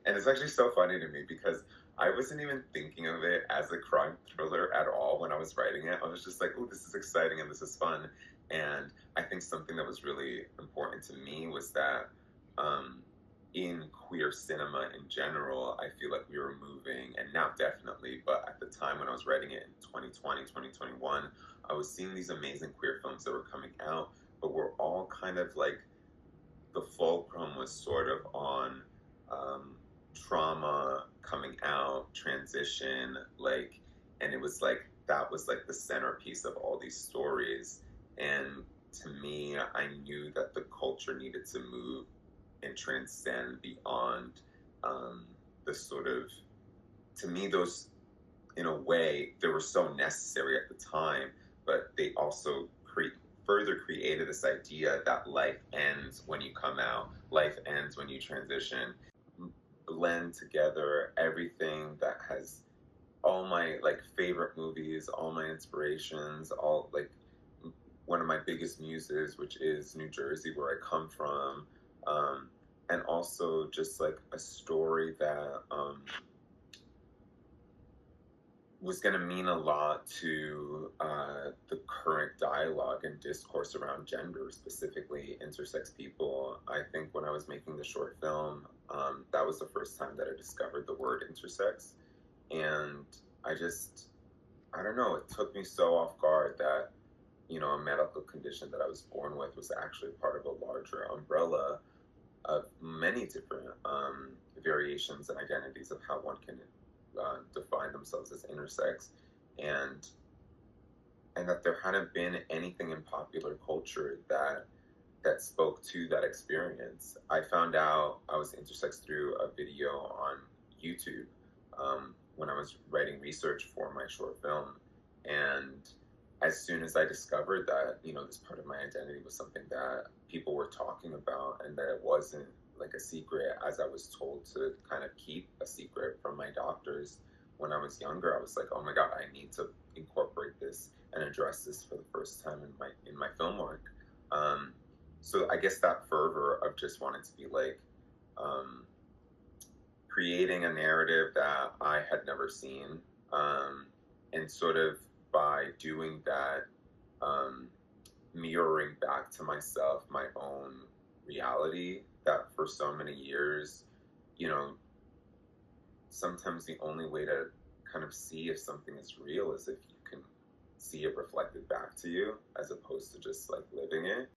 And it's actually so funny to me because I wasn't even thinking of it as a crime thriller at all when I was writing it. I was just like, oh, this is exciting and this is fun. And I think something that was really important to me was that um, in queer cinema in general, I feel like we were moving, and now definitely, but at the time when I was writing it in 2020, 2021, I was seeing these amazing queer films that were coming out, but we're all kind of like the fulcrum was sort of on um, trauma, coming out, transition, like, and it was like that was like the centerpiece of all these stories. And to me, I knew that the culture needed to move and transcend beyond um, the sort of, to me, those in a way, they were so necessary at the time, but they also further created this idea that life ends when you come out, life ends when you transition. Blend together everything that has all my like favorite movies, all my inspirations, all like one of my biggest muses, which is New Jersey, where I come from, um, and also just like a story that was going to mean a lot to the current dialogue and discourse around gender, specifically intersex people. I think when I was making the short film, that was the first time that I discovered the word intersex. And I just, I don't know, it took me so off guard that, you know, a medical condition that I was born with was actually part of a larger umbrella of many different variations and identities of how one can define themselves as intersex, and that there hadn't been anything in popular culture that spoke to that experience. I found out I was intersex through a video on YouTube when I was writing research for my short film, and as soon as I discovered that, you know, this part of my identity was something that people were talking about and that it wasn't like a secret, as I was told to kind of keep a secret from my doctors when I was younger, I was like, oh my God, I need to incorporate this and address this for the first time in my film work. Um, so I guess that fervor of just wanting to be like um, creating a narrative that I had never seen, and sort of by doing that, um, mirroring back to myself my own reality that for so many years, you know, sometimes the only way to kind of see if something is real is if you can see it reflected back to you as opposed to just like living it.